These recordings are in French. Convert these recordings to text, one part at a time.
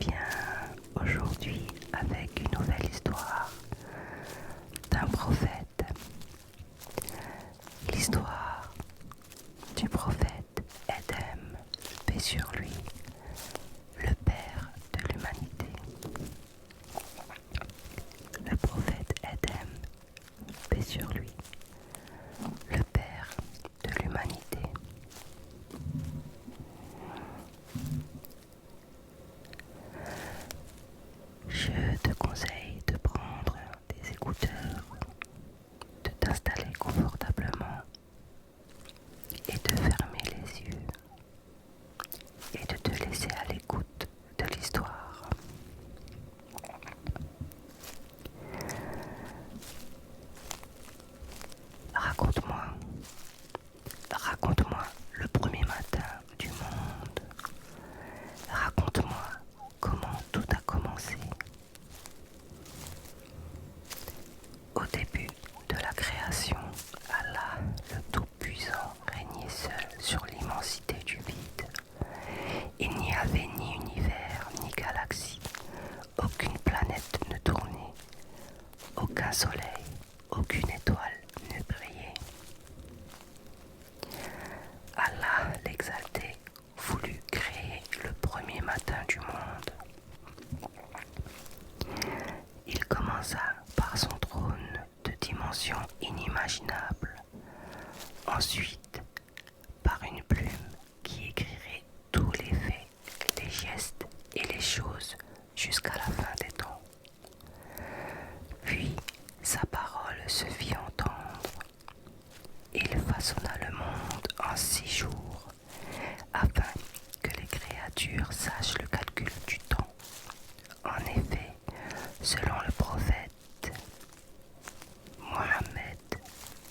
reviens aujourd'hui avec une nouvelle histoire d'un prophète. L'histoire du prophète Édem, paix sur lui, le père de l'humanité. Le prophète Édem, paix sur lui, le père de l'humanité. Je te conseille de prendre des écouteurs, de t'installer confortablement et de fermer les yeux et de te laisser à l'écoute de l'histoire. Raconte-moi le premier matin du monde. Raconte-moi comment tout a commencé. Au début de la création, Allah, le Tout-Puissant, régnait seul sur l'immensité du vide. Il n'y avait ni univers, ni galaxie. Aucune planète ne tournait, aucun soleil, aucune étoile ne brillait. Allah l'exalté voulut créer le premier matin du monde. Il commença par son trône de dimension inimaginable, ensuite par une plume qui écrirait tous les faits, les gestes et les choses jusqu'à la fin des temps. Puis sa parole se fit entendre. Il façonna le monde en 6 jours, afin que les créatures sachent le calcul du temps. En effet, selon le prophète Mohammed,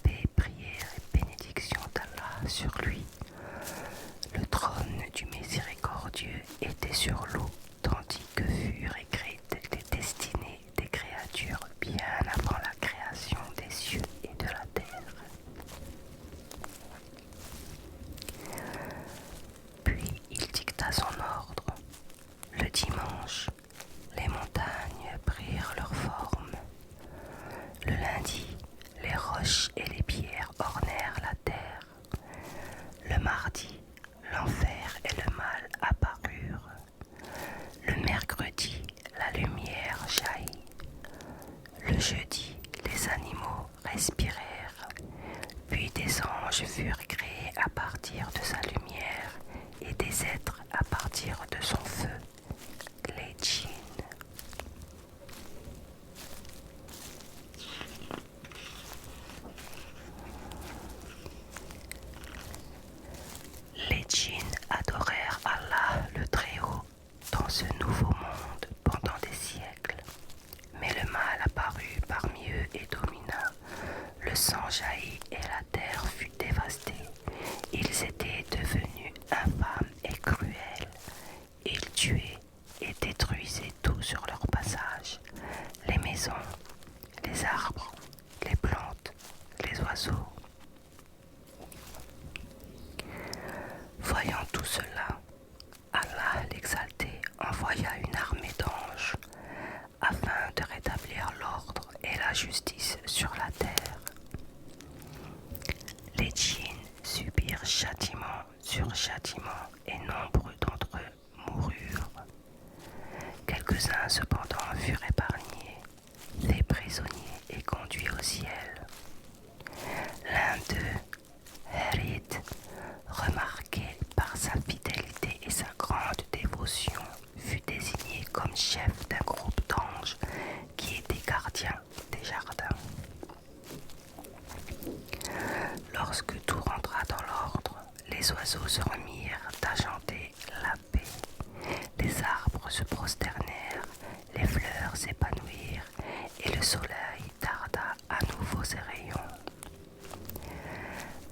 paix, prière et bénédiction d'Allah sur lui, le trône du miséricordieux était sur l'eau, tandis que furent écrites les destinées des créatures bien avant la création des cieux et de la terre. Puis il dicta son ordre. Le dimanche, les montagnes prirent leur forme. Le lundi, les roches et les pierres ornèrent la terre. Le mardi, l'enfer et le mal apparurent. Le mercredi, la lumière jaillit. Le jeudi, les animaux respirèrent. Puis des anges furent créés à partir de sa lumière et des êtres à partir de son feu, les djinns. Les djinns adorèrent Allah le Très-Haut dans ce nouveau monde pendant des siècles. Mais le mal apparut parmi eux et domina. Le sang jaillit et la terre fut dévastée. Ils étaient devenus infâmes et cruels. Ils tuaient et détruisaient tout sur leur passage. Les maisons, les arbres, les plantes, les oiseaux. Voyant tout cela, Allah l'exalté envoya une armée d'anges afin de rétablir l'ordre et la justice sur la terre. Les djinns subirent châtiment sur châtiment et nombre d'entre eux moururent. Quelques-uns cependant furent épargnés, faits prisonniers et conduits au ciel. L'un d'eux, Harit, remarqué par sa fidélité et sa grande dévotion, fut désigné comme chef d'un groupe d'anges qui étaient gardiens des jardins. Lorsque tout rentra dans l'ordre, les oiseaux se remirent à chanter la paix. Les arbres se prosternèrent, les fleurs s'épanouirent et le soleil darda à nouveau ses rayons.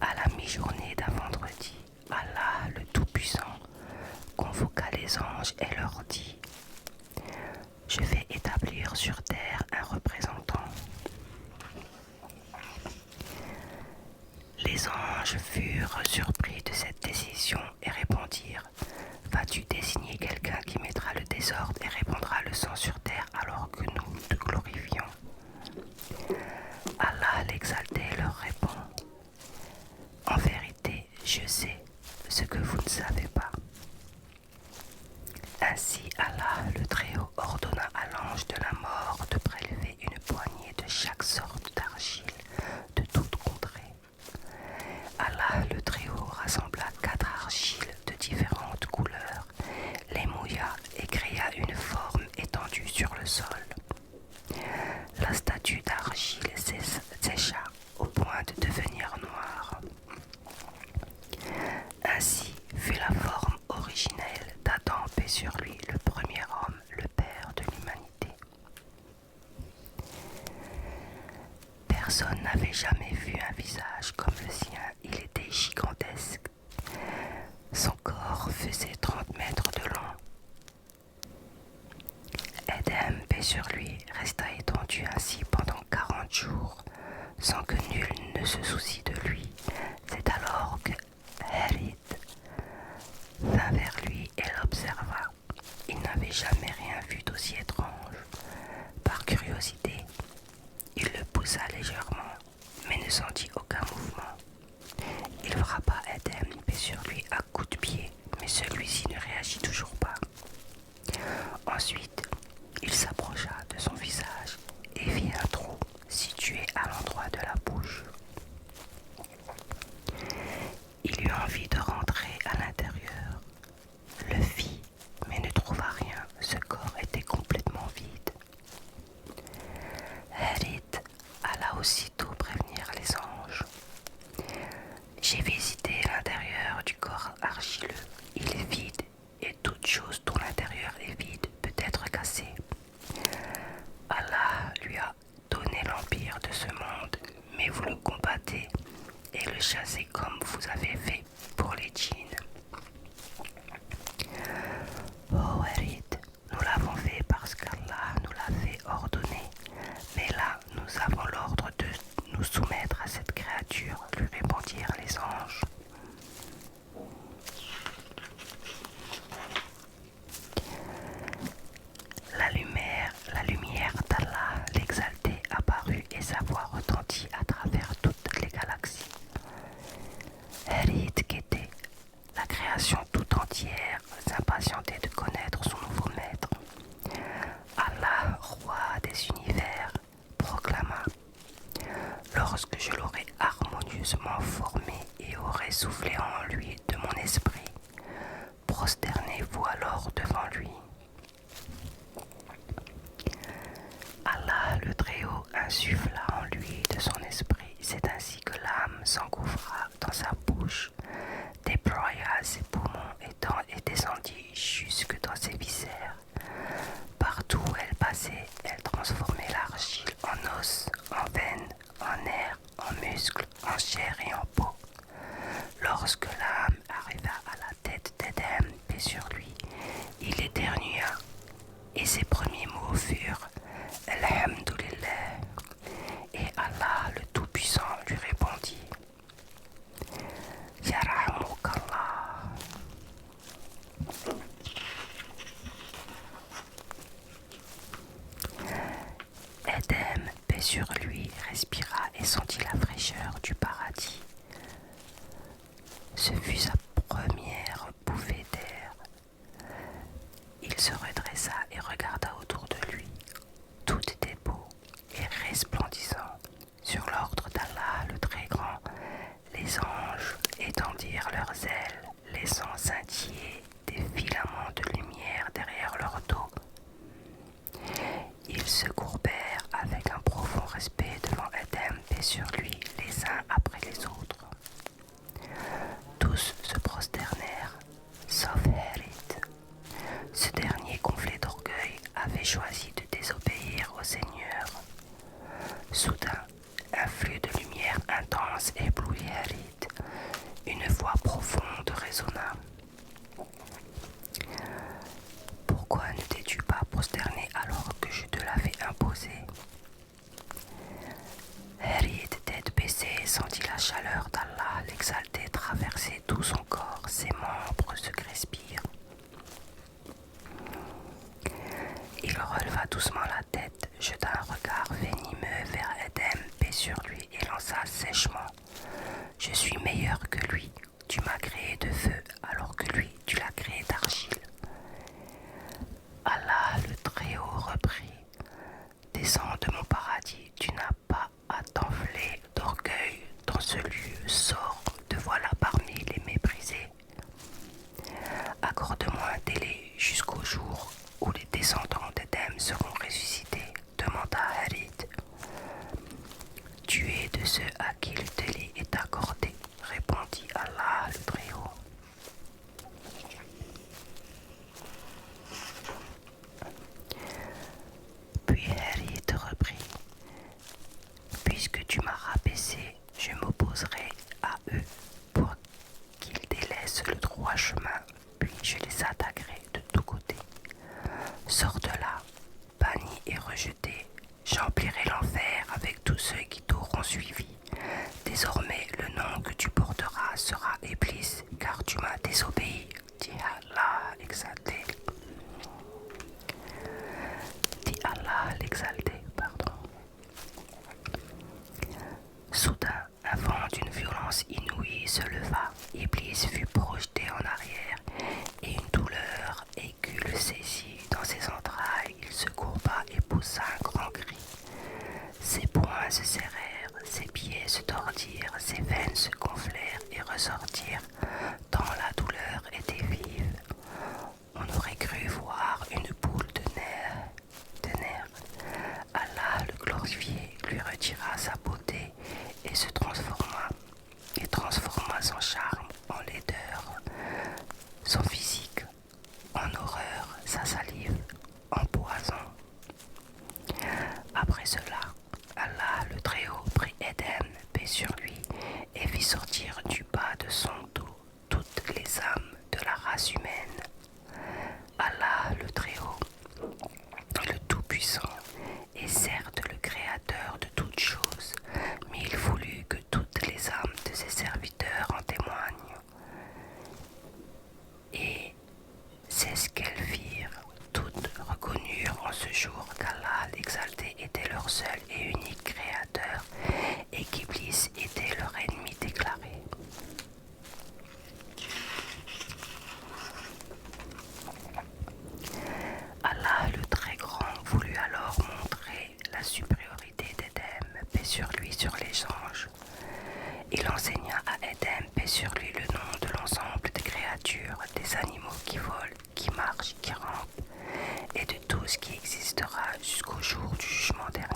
À la mi-journée d'un vendredi, Allah le Tout-Puissant convoqua les anges et leur dit : « Je vais établir sur terre un représentant. » Les anges furent surpris de cette décision et répondirent : « Vas-tu désigner quelqu'un qui mettra le désordre et sang sur terre alors que nous te glorifions. Allah l'exalté leur répond: en vérité, je sais ce que vous ne savez pas. Ainsi Allah le Très-Haut ordonna à l'ange de la mort de prélever une poignée de chaque sorte d'argile de toute contrée. Allah le Très-Haut rassembla 4 argiles de différentes couleurs, les mouilla et créa une forme étendue sur le sol. La statue d'argile sécha au point de devenir noire. Ainsi fut la forme originelle d'Adam, paix sur lui, le premier homme, le père de l'humanité. Personne n'avait jamais vu un visage comme le sien, il était gigantesque. Son corps faisait 30 mètres de long. Adam, paix sur lui, resta étendu ainsi pendant 40 jours, sans que nul ne se soucie de lui. C'est alors que Harith vint vers lui et l'observa. Il n'avait jamais rien vu d'aussi étrange. Par curiosité, il le poussa légèrement, mais ne sentit aucun mouvement. Il frappa Adam, paix sur lui, à coups de pied, mais celui-ci ne réagit toujours pas. Ensuite, il s'approcha de son visage et vit un trou situé à l'endroit de la bouche. Il eut envie de rentrer à l'intérieur. Le fit, mais ne trouva rien. Ce corps était complètement vide. Harith alla aussitôt prévenir les anges. J'ai visité l'intérieur du corps argileux. Il est vide et toute chose dont l'intérieur est vide peut être cassée. Allah lui a donné l'empire de ce monde, mais vous le combattez et le chassez comme vous avez fait pour les djinns. Oh Harith, nous l'avons fait parce qu'Allah nous l'avait ordonné, mais là nous avons l'ordre de nous soumettre à cette créature, lui répondirent les anges. La lumière d'Allah l'exalté apparut et sa voix retentit à travers toutes les galaxies. Harith guettait la création tout entière, s'impatientait de connaître son nouveau maître. Allah, roi des univers, proclama: lorsque je l'aurai harmonieusement formé et aurai soufflé en lui de mon esprit, prosternez-vous alors devant lui. Allah le Très-Haut insuffla en lui de son esprit. C'est ainsi que l'âme s'engouffra dans sa bouche, déploya ses poumons et descendit jusque dans ses viscères. Partout où elle passait, elle transformait l'argile en os, en veines, en nerfs, en muscles, en chair et en peau. Lorsque l'âme arriva à la tête d'Adam, paix sur lui, il éternua et ses premiers mots furent Alhamdulillah. Et Allah le Tout-Puissant lui répondit: Yarhamukallah. Adam, paix sur lui, respira et sentit la fraîcheur du paradis. Ce fut sa première bouffée d'air. Il se redressa et regarda autour de lui. Tout était beau et resplendissant. Sur l'ordre d'Allah le Très-Grand, les anges étendirent leurs ailes, laissant scintiller des filaments de lumière derrière leur dos. Ils se courbèrent avec un profond respect devant Adam, paix sur lui, les uns après les autres. Tous se prosternèrent, sauf Harith. Ce dernier, gonflé d'orgueil, avait choisi de désobéir au Seigneur. Soudain, un flux de lumière intense éblouit Harith. Une voix profonde résonna. Pourquoi ne t'es-tu pas prosterné alors que je te l'avais imposé? Harith, tête baissée, sentit la chaleur d'Allah l'exalté traverser tout son corps, ses membres se crespirent. Il doucement la tête, jeta un regard venimeux vers Éden, paix sur lui, et lança sèchement. Je suis meilleur que lui. Tu m'as créé de feu, alors que lui, tu l'as créé d'argile. Allah le Très-Haut reprit. Descends de mon paradis, tu n'as pas à t'enfler d'orgueil dans ce lieu, sors, te voilà parmi les méprisés. Accorde-moi un délai jusqu'au jour où les descendants d'Éden seront ressuscités, demanda Harid. Tu es de ceux à qui le délai est accordé, répondit Allah le Très-Haut. Puis Harid reprit. Puisque tu m'as rabaissé, je m'opposerai à eux pour qu'ils délaissent le droit chemin, puis je les attaquerai de tous côtés. Sors de là, banni et rejeté, j'emplirai l'enfer avec tous ceux qui t'auront suivi. Désormais, le nom que tu porteras sera Iblis, car tu m'as désobéi, dit Allah l'exalté. Soudain, un vent d'une violence inouïe se leva. Iblis fut projeté en arrière et une douleur aiguë le saisit dans ses entrailles. Il se courba et poussa un grand cri. Ses poings se serrèrent, ses pieds se tordirent, ses veines se gonflèrent et ressortirent, tant la douleur était vive. On aurait cru voir une boule de nerfs. Allah le glorifié lui retira sa beauté et transforma son charme en laideur, son physique en horreur, sa salive en poison. Après cela, Allah le Très-Haut prit Éden, paix sur lui, et fit sortir du bas de son dos toutes les âmes de la race humaine. Allah le Très-Haut, le Tout-Puissant, est certes le Créateur de toutes choses, mais il voulut que toutes les âmes de ses serviteurs en témoignent. Et c'est ce qu'elles firent. Toutes reconnurent en ce jour qu'Allah l'exalté était leur seul et unique Créateur et qu'Iblis était leur ennemi déclaré. Allah le Très Grand voulut alors montrer la supériorité d'Éden, paix sur lui, sur les anges. Il enseigna à Éden, paix sur lui, le nom de l'ensemble des créatures, des animaux qui volent, qui marchent, qui rampent, et de tout ce qui existera jusqu'au jour du jugement dernier.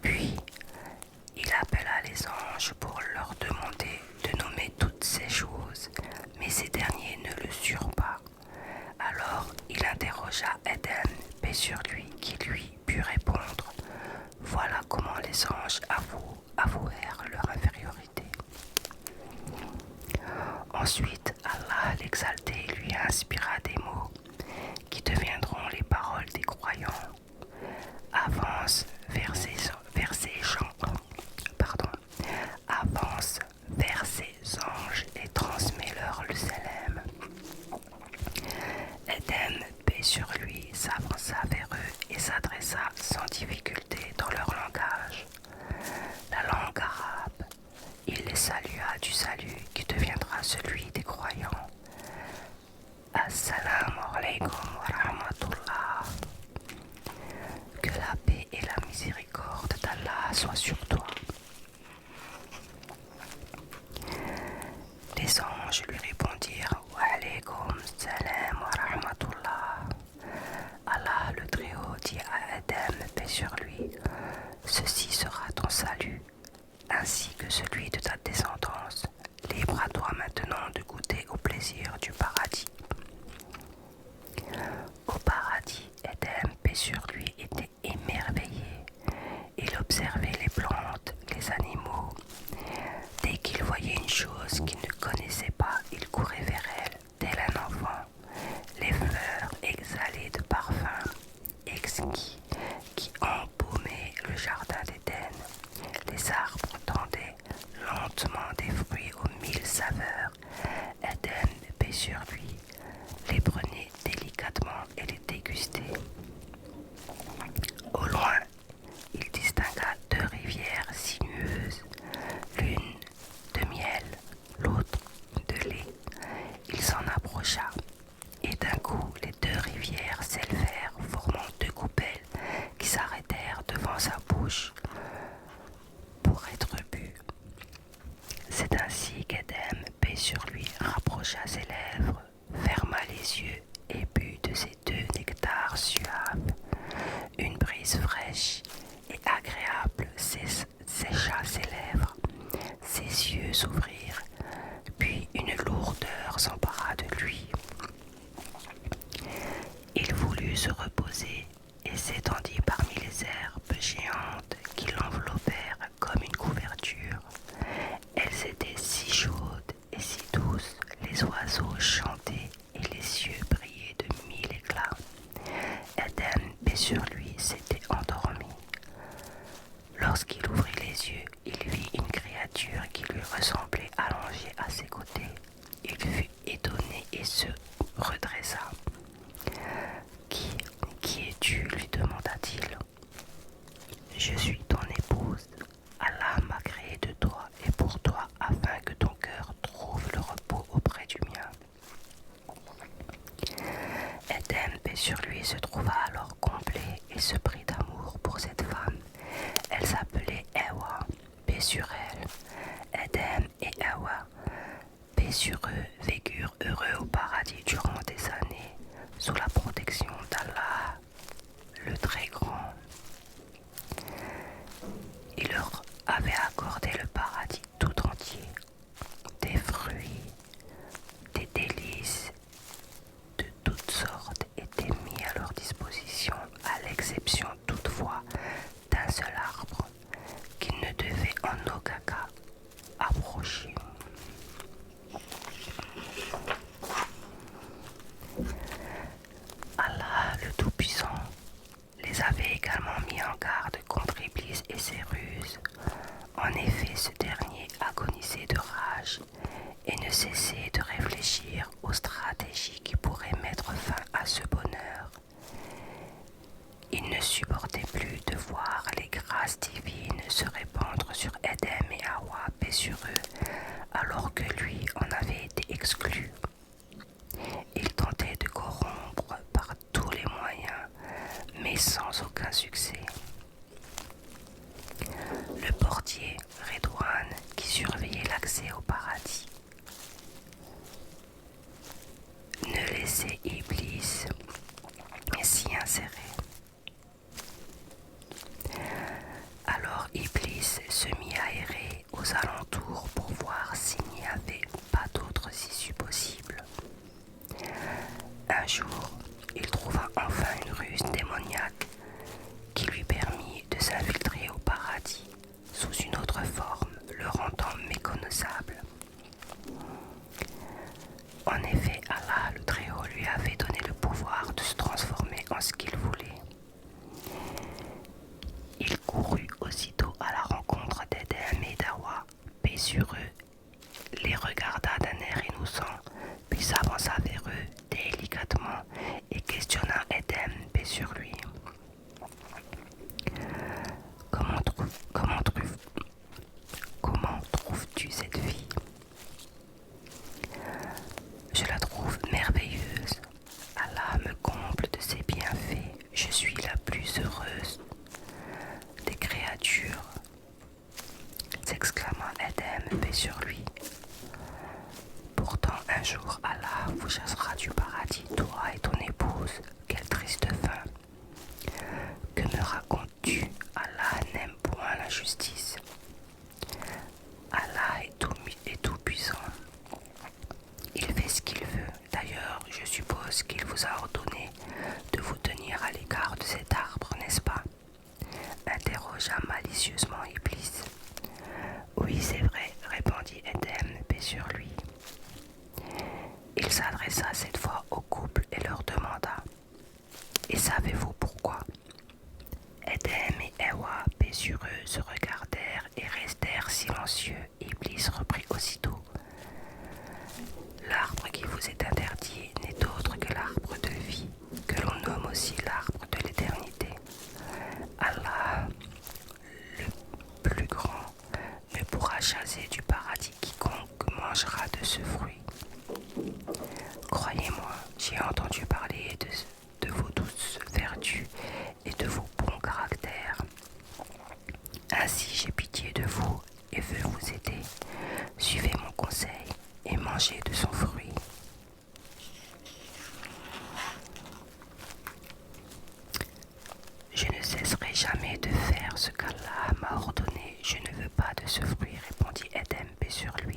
Puis, il appela les anges pour leur demander de nommer toutes ces choses, mais ces derniers ne le surent pas. Alors il interrogea Éden, paix sur lui, qui lui put répondre. Voilà comment les anges avouèrent leur infériorité. Ensuite, Allah l'exalté lui inspira des mots qui deviendront les paroles des croyants. Avance vers ces anges et transmets-leur le salam. Éden, paix sur lui, s'avança vers eux et s'adressa sans difficulté dans leur langage, la langue arabe. Il les salua du salut qui deviendra celui des croyants. Assalamu alaikum wa rahmatullah. Que la paix et la miséricorde d'Allah soient sur toi. Les anges lui répondirent wa alaykum salam wa rahmatullah. Allah le Très-Haut dit à Adam, paix sur lui, ceci sera ton salut, ainsi que celui de ta descendance. Libre à toi maintenant de goûter au plaisir du paradis. Au paradis, Adam, paix sur lui, était émerveillé. Il observait les plantes, les animaux. Dès qu'il voyait une chose qu'il ne connaissait pas, il courait vers elle, tel un enfant. Les fleurs exhalaient de parfums exquis qui embaumaient le jardin d'Éden. Les arbres tendaient lentement des fruits aux 1000 saveurs. Éden, paix sur lui, les prenait délicatement et les dégustait. yeux s'ouvrirent, puis une lourdeur s'empara de lui. Il voulut se reposer et s'étendit parmi les herbes géantes qui l'enveloppèrent comme une couverture. Elles étaient si chaudes et si douces, les oiseaux chantaient et les cieux brillaient de mille éclats. Éden, paix sur lui, s'était endormi. Lorsqu'il ouvrit les yeux, il vit une créature qui lui ressemblait allongée à ses côtés. Il fut étonné et se redressa. Qui es-tu lui demanda-t-il. Je suis ton épouse. Allah m'a créé de toi et pour toi afin que ton cœur trouve le repos auprès du mien. Éden, paix sur lui, se trouva alors complet et se prit d'amour pour cette femme. Elle s'appelait Hawa, paix sur elle. Éden et Hawa, paix sur eux, vécurent heureux au paradis durant des années, sous la protection d'Allah, le très grand. Il leur avait accordé le paradis tout entier, des fruits, des délices de toutes sortes étaient mis à leur disposition, à l'exception toutefois d'un seul arbre qu'ils ne devaient en aucun cas approcher. Allah le Tout-Puissant les avait également mis en garde contre Iblis et ses ruses. En effet, ce dernier agonisait de rage et ne cessait de réfléchir aux stratégies qui pourraient mettre fin à ce bonheur. Il ne supportait plus de voir les grâces divines se répandre sur Éden et Hawa, paix sur eux, alors que lui en avait été exclu. Il tentait de corrompre par tous les moyens, mais sans aucun succès. Le portier, Redouane, qui surveillait l'accès au paradis, ne laissait Iblis s'y insérer. Alors Iblis se mit à errer aux alentours pour voir s'il n'y avait pas d'autres issues possibles. Un jour, il trouva enfin une ruse démoniaque qui lui permit de s'infiltrer au paradis sous une autre forme, le rendant méconnaissable. En effet, Allah le Très-Haut lui avait donné le pouvoir de se transformer en ce qu'il voulait. Il courut aussitôt à la rencontre d'Éden et d'Hawa, paix sur eux, les regarda d'un air innocent, puis s'avança vers eux délicatement et questionna Éden, paix sur lui. Comment trouves-tu cette fille? Je la trouve merveilleuse. Allah me comble de ses bienfaits. Je suis la plus heureuse des créatures, s'exclama Éden, paix sur lui. Pourtant, un jour, Allah vous chassera du paradis, toi et ton épouse. Quelle triste fin. Que me racontes-tu? Allah n'aime point la justice. Allah est tout puissant. Il fait ce qu'il veut. D'ailleurs, je suppose qu'il vous a ordonné de vous tenir à l'écart de cet arbre, n'est-ce pas? Interrogea malicieusement Iblis. Oui, c'est vrai, répondit Éden, paix sur lui. Il s'adressa cette fois au couple et leur demanda: et savez-vous pourquoi? Éden et Hawa, paix sur eux, se regardèrent et restèrent silencieux. Iblis reprit aussitôt: l'arbre qui vous est interdit n'est autre que l'arbre de vie, que l'on nomme aussi l'arbre de l'éternité. Allah, le plus grand, ne pourra chasser du paradis quiconque mangera de ce fruit. Croyez-moi, j'ai entendu parler de vos douces vertus et de vos bons caractères. Ainsi j'ai pitié de vous et veux vous aider. Suivez mon conseil et mangez de son fruit. Je ne cesserai jamais de faire ce qu'Allah m'a ordonné. Je ne veux pas de ce fruit, répondit Éden, paix sur lui.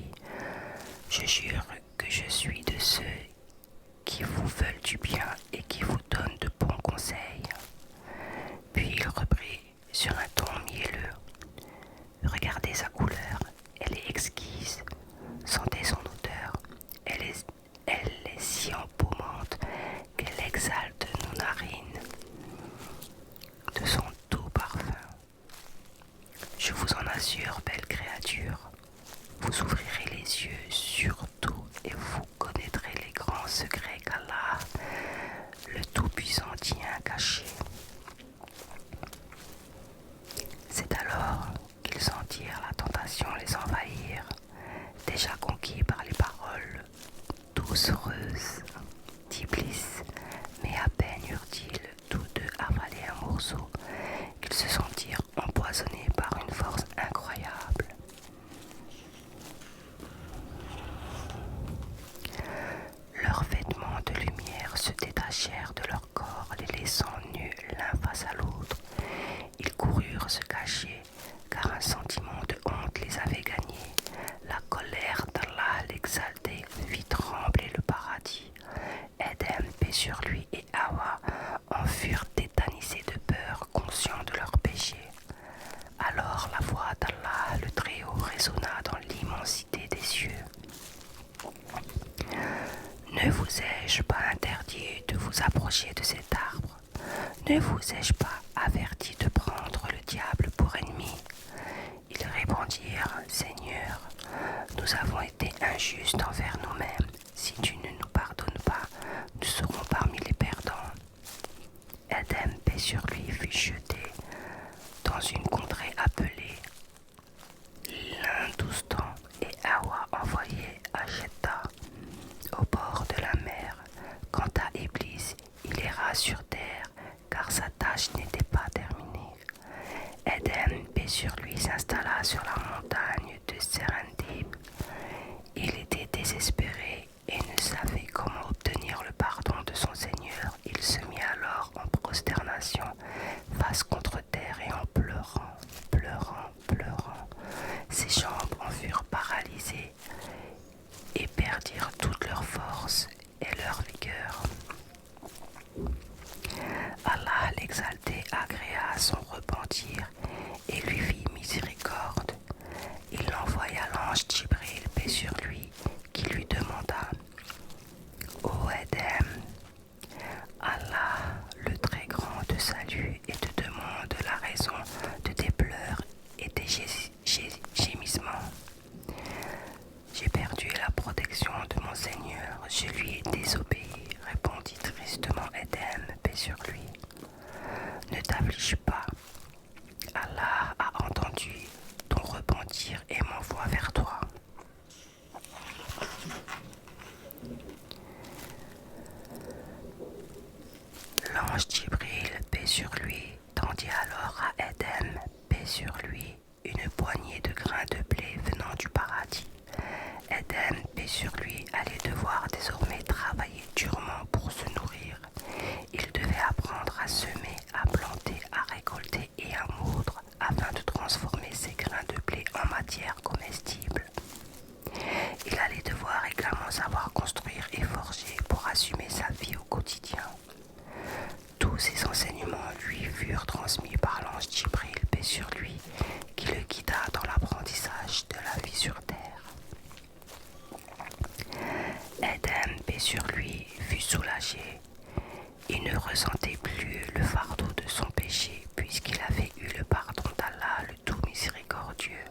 jure que je suis de ceux qui vous veulent du bien et qui vous donnent de bons conseils. Puis il reprit sur un ton mielleux. Regardez sa couleur, elle est exquise. Sentez son odeur, elle est si embaumante qu'elle exalte nos narines de son doux parfum. Je vous en assure, belle créature, vous ouvrirez les yeux sur tout et vous connaîtrez les grands secrets qu'Allah, le Tout-Puissant, tient cachés. C'est alors qu'ils sentirent la tentation les envahir, déjà conquis par les paroles doucereuses d'Iblis, mais à peine eurent-ils tous deux avalé un morceau qu'ils se sentirent empoisonnés par une force incroyable. Leurs vêtements de lumière se détachèrent de leur corps, les laissant nus l'un face à l'autre. Ils coururent se cacher, car un sentiment de honte les avait gagnés. La colère d'Allah l'exaltait, fit trembler le paradis. Éden, paix sur lui, et Hawa en furent tétanisés de peur, conscients de leur péché. Alors la voix d'Allah, le Très-Haut, résonna dans l'immensité des cieux. Ne vous ai-je pas interdit de vous approcher de cet arbre? Ne vous ai-je pas averti de prendre le diable pour ennemi? Ils répondirent, Seigneur, nous avons été injustes envers nous-mêmes. Si tu ne nous pardonnes pas, nous serons parmi les perdants. Éden, paix sur lui, fut jeté dans une contrée appelée l'Hindoustan et Hawa envoyé à Jeddah, au bord de la mer. Quant à Iblis, il erra sur terre, car sa tâche n'était pas terminée. Éden, paix sur lui, s'installa sur la montagne de Serendib. Il était désespéré et ne savait comment obtenir le pardon de son Seigneur. Il se mit alors en prosternation, face contre terre et en pleurant, pleurant, pleurant. Ses jambes en furent paralysées et perdirent toute leur force et leur vigueur. Allah l'exalté agréa son repentir et lui fit miséricorde. Il l'envoya l'ange Djibril, paix sur lui, qui lui demanda: Ô Éden, Allah, le très grand, te salue et te demande la raison de tes pleurs et tes gémissements. J'ai perdu la protection de mon Seigneur, je lui ai désobéi, répondit tristement Éden, paix sur lui. Ne t'afflige pas, Allah a entendu ton repentir et m'envoie vers toi. L'ange Djibril, paix sur lui, tendit alors à Éden, paix sur lui, une poignée de grains de blé venant du paradis. Éden, paix sur lui, allait devoir désormais travailler durement pour se nourrir. Il devait apprendre à semer, à planter, à récolter et à moudre afin de transformer ces grains de blé en matière comestible. Il allait devoir également savoir construire et forger pour assumer sa vie au quotidien. Tous ces enseignements lui furent transmis par l'ange Djibril, paix sur lui, qui le guida dans l'apprentissage de la vie sur terre. Éden, paix sur lui, fut soulagé. Il ne ressentait plus le fardeau de son péché, puisqu'il avait eu le pardon d'Allah, le tout miséricordieux.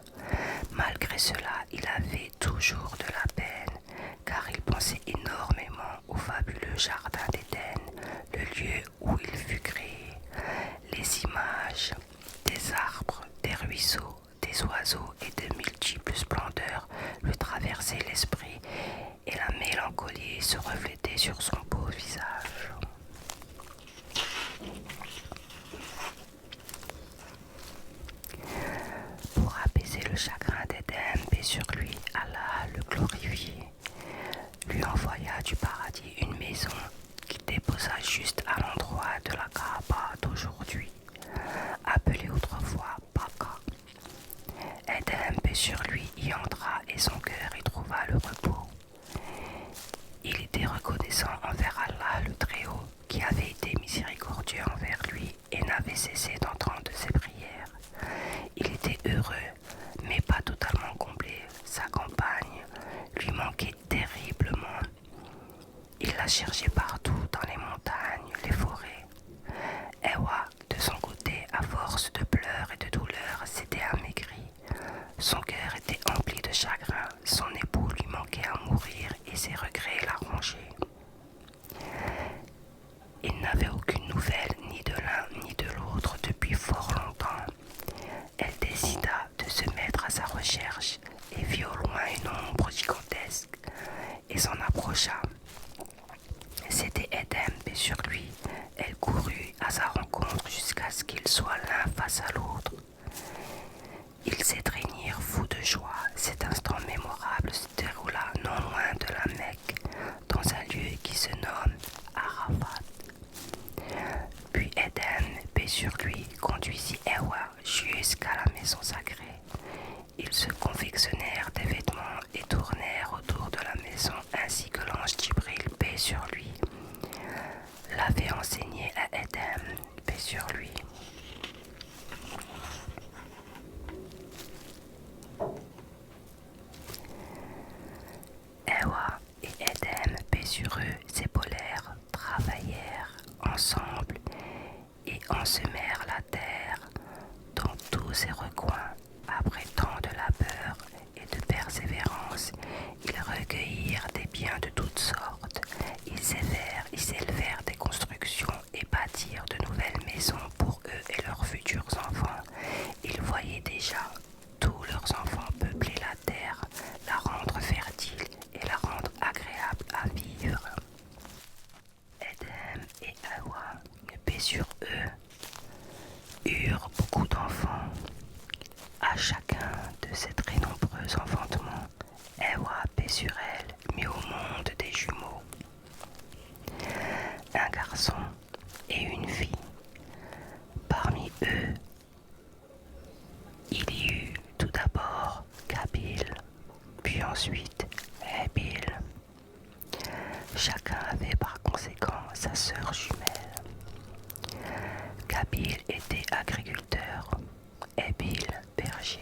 Malgré cela, il avait toujours de la peine, car il pensait énormément au fabuleux jardin d'Éden, le lieu où il fut créé. Les images des arbres, des ruisseaux, des oiseaux et de multiples splendeurs lui traversaient l'esprit, et la mélancolie se reflétait sur son beau visage. cesser d'entendre ses prières. Il était heureux, mais pas totalement comblé. Sa compagne lui manquait terriblement. Il la cherchait partout, dans les montagnes, les forêts. Ewa, de son côté, à force de pleurs et de douleurs, s'était amaigri. Son cœur était empli de chagrin. Son époux lui manquait à mourir et ses regrets la rongeaient. Il n'avait aucune nouvelle ni de l'un ni de l'autre depuis fort longtemps. Elle décida de se mettre à sa recherche et vit au loin une ombre gigantesque et s'en approcha. C'était Edem, et sur lui, elle courut à sa rencontre jusqu'à ce qu'ils soient l'un face à l'autre. Ils s'étreignirent fous de joie. Cet instant mémorable se déroula non loin de la Mecque, dans un lieu qui se nomme Arafat. Puis Edem, paix sur lui, conduisit Ewa jusqu'à la maison sacrée. Ils se confectionnèrent des vêtements et tournèrent autour de la maison, ainsi que l'ange Djibril, paix sur lui, l'avait enseigné à Edem, paix sur lui. Ewa et Edem, paix sur eux, s'épaulèrent, travaillèrent ensemble et ensemèrent la terre dans tous ses recoins. Après tant de labeur et de persévérance, ils recueillirent des biens de toutes sortes. Ils élevèrent des constructions et bâtirent de nouvelles maisons pour eux et leurs futurs enfants. Ils voyaient déjà tous leurs enfants peupler la terre, la rendre fertile et la rendre agréable à vivre. Edem et Hawa, paix sur eux, eurent beaucoup d'enfants. À chacun de ces très nombreux enfantements, Ewa, paix sur elle, mit au monde des jumeaux, un garçon et une fille. Parmi eux, il y eut tout d'abord Kabil, puis ensuite Habil. Chacun avait par conséquent sa sœur jumelle. Kabil était agriculteur, Habil berger.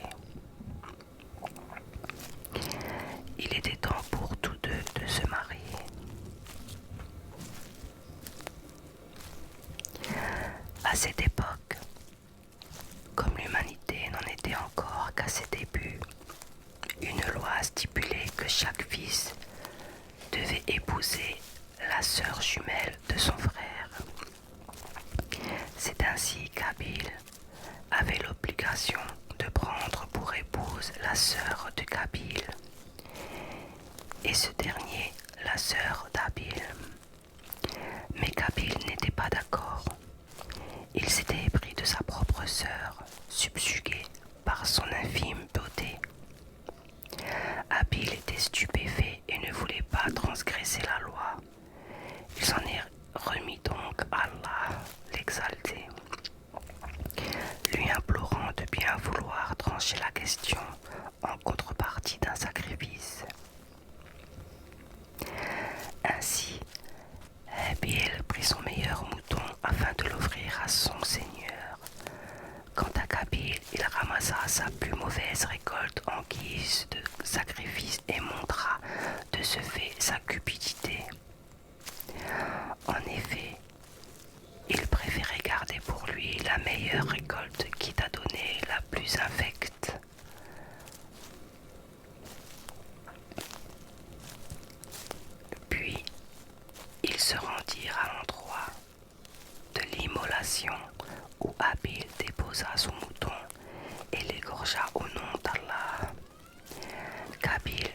Il était temps pour tous deux de se marier. À cette époque, comme l'humanité n'en était encore qu'à ses débuts, une loi stipulait que chaque fils devait épouser la sœur jumelle de son frère. C'est ainsi qu'Habil avait l'obligation de prendre pour épouse la sœur de Kabil, et ce dernier la sœur d'Habil. Mais Kabil n'était pas d'accord. Il s'était épris de sa propre sœur, subjugué par son infime beauté. Habil était stupéfait et ne voulait pas transgresser la loi. Il s'en est remis donc à Allah, l'exalté, lui implorant de bien vouloir trancher la question en contrepartie d'un sacrifice. Ainsi, Habil prit son meilleur mouton afin de l'offrir à son seigneur. Quant à Kabil, il ramassa sa plus mauvaise récolte en guise de sacrifice et montra de ce fait sa cupidité. En effet, il préférait garder pour lui la meilleure récolte, quitte à donner la plus infecte. Puis, ils se rendirent à l'endroit de l'immolation où Habil déposa son mouton et l'égorgea au nom d'Allah. Kabil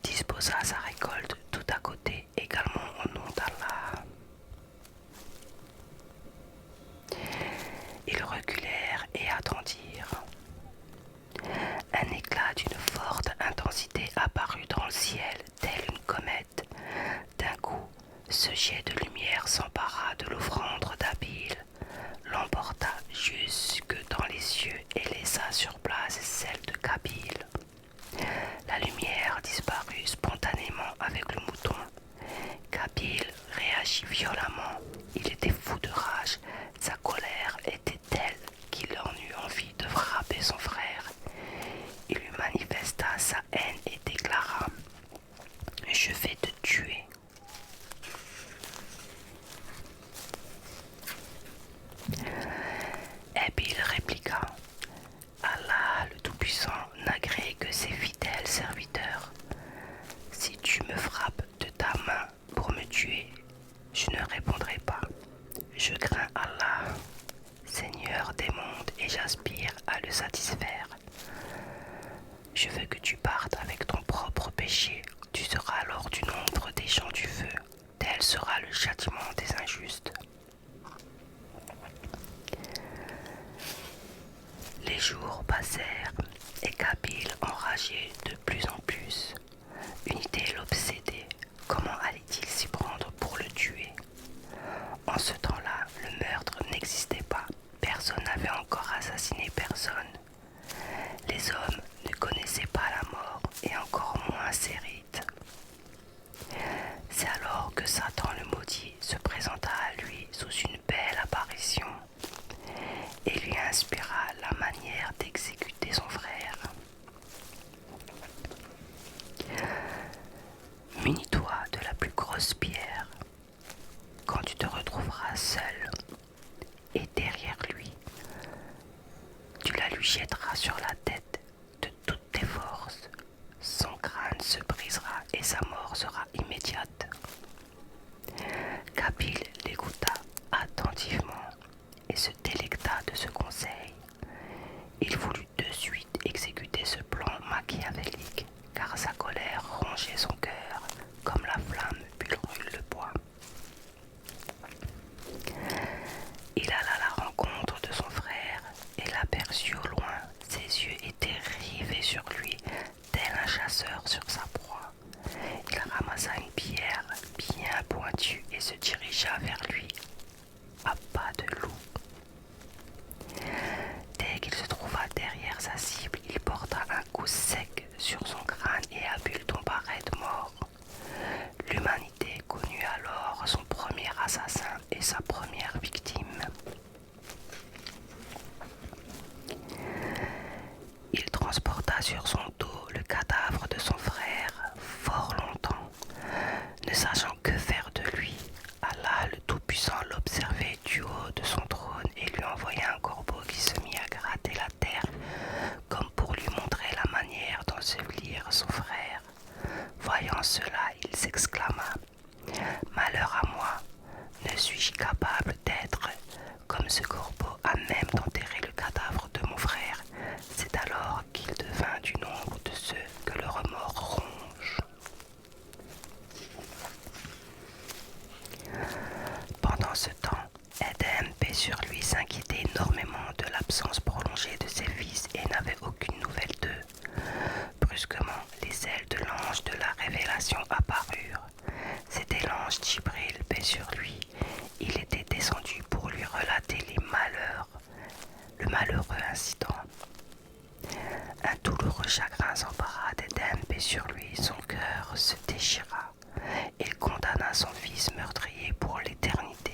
disposa sa récolte tout à côté, également au nom d'Allah. Ils reculèrent et attendirent. Un éclat d'une forte intensité apparut dans le ciel, telle une comète. D'un coup, ce jet de lumière s'empara de l'offrande d'Habil, l'emporta jusque dans les cieux et laissa sur place celle de Kabil. La lumière disparut spontanément jours passèrent et Kabil enrageait de plus en plus. Une idée l'obsédait. Comment allait-il s'y prendre pour le tuer? En ce temps-là, le meurtre n'existait pas. Personne n'avait encore assassiné personne. Les hommes ne connaissaient pas la mort et encore moins ses rites. C'est alors que Satan le maudit se présenta à lui sous une belle apparition et lui inspira la manière d'exécuter son frère. Munis-toi de la plus grosse pierre. Quand tu te retrouveras seul et derrière lui, tu la lui jetteras sur la tête de toutes tes forces. Son crâne se brisera et sa mort sera immédiate. Kabil l'écouta attentivement et se délecta de ce conseil. Il voulut de suite exécuter ce plan machiavélique, car sa colère rongeait son cœur comme la flamme brûle le bois. Il alla à la rencontre de son frère et l'aperçut au loin. Ses yeux étaient rivés sur lui, tel un chasseur sur sa proie. Il ramassa une pierre bien pointue et se dirigea vers lui à pas de loup. Dès qu'il se trouva derrière sa cible, il porta un coup sec sur son crâne et Abul tomba raide mort. L'humanité connut alors son premier assassin et sa première victime. Il transporta sur son dos le cadavre de son frère fort longtemps, ne sachant que faire de lui. Allah le Tout-Puissant l'observait du haut de son trône et lui envoya un corbeau qui se mit à gratter la terre comme pour lui montrer la manière d'ensevelir son frère. Voyant cela, il s'exclama: « Malheur à moi, ne suis-je capable d'être comme ce corbeau à même d'enterrer le cadavre de mon frère ?» C'est alors qu'il devint du nombre de ceux que le remords ronge. Pendant ce temps, Édem, paix sur lui, s'inquiétait énormément de l'absence prolongée de ses fils et n'avait aucune nouvelle d'eux. Brusquement, les ailes de l'ange de la révélation apparurent. C'était l'ange Djibril, paix sur lui. Il était descendu pour lui relater le malheureux incident. Un douloureux chagrin s'empara d'Édem, paix sur lui. Son cœur se déchira. Il condamna son fils meurtrier pour l'éternité.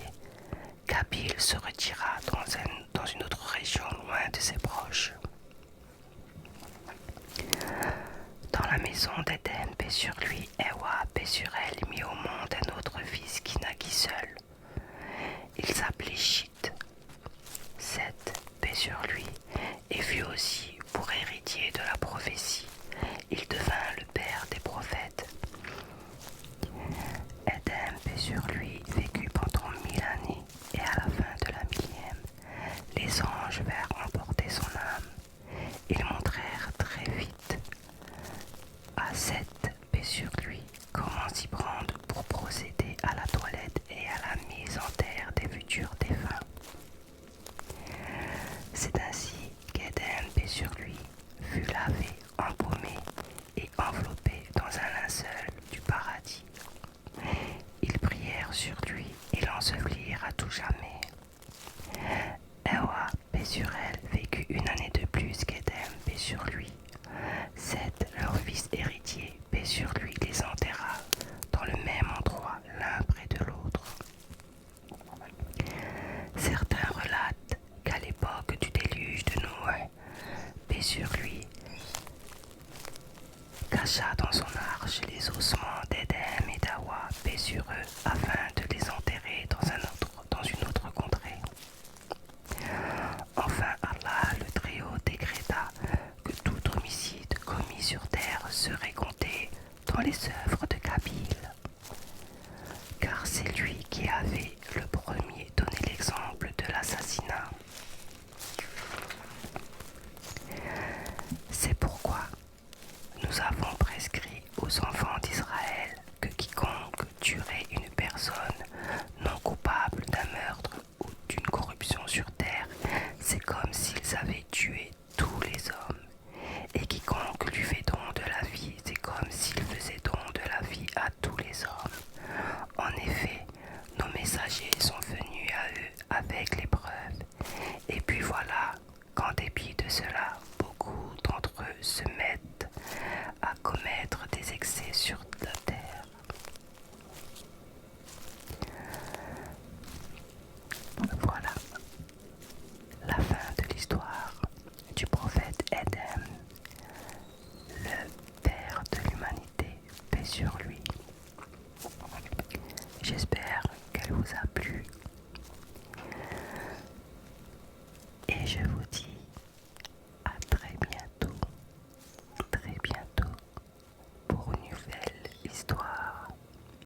Kabil se retira dans une autre région loin de ses proches. Dans la maison d'Édem, paix sur lui, Ewa, paix sur elle, mit au monde un autre fils qui naquit seul. Il s'appelait Chit. Seth, paix sur lui, et fut aussi pour héritier de la prophétie. Il devint le père des prophètes. Édem, paix sur lui, vécut pendant 1000 années, et à la fin de la 1000e, les anges vinrent emporter son âme. Ils montrèrent très vite à Seth, paix sur lui, comment s'y prendre pour procéder à la toilette et à la mise en terre des futurs défunts. C'est ainsi qu'Édem, paix sur lui, fut lavé, embaumé et enveloppé dans un linceul du paradis. Ils prièrent sur lui et l'ensevelirent à tout jamais. Ewa, paix sur elle, vécut une année de plus qu'Édem, paix sur lui. Seth, leur fils héritier, paix sur lui, les enterra dans le même endroit, l'un près de l'autre. Certains relatent qu'à l'époque du déluge de Noé, paix sur lui, cacha dans son arche les ossements d'Édem et d'Awa, paix sur eux, afin de les enterrer dans une autre contrée. Enfin, Allah, le Très-Haut, décréta que tout homicide commis sur terre serait compté dans cela, beaucoup d'entre eux se mettent à commettre des excès sur la terre. Voilà la fin de l'histoire du prophète Adam, le père de l'humanité, paix sur lui. J'espère qu'elle vous a plu et je vous dis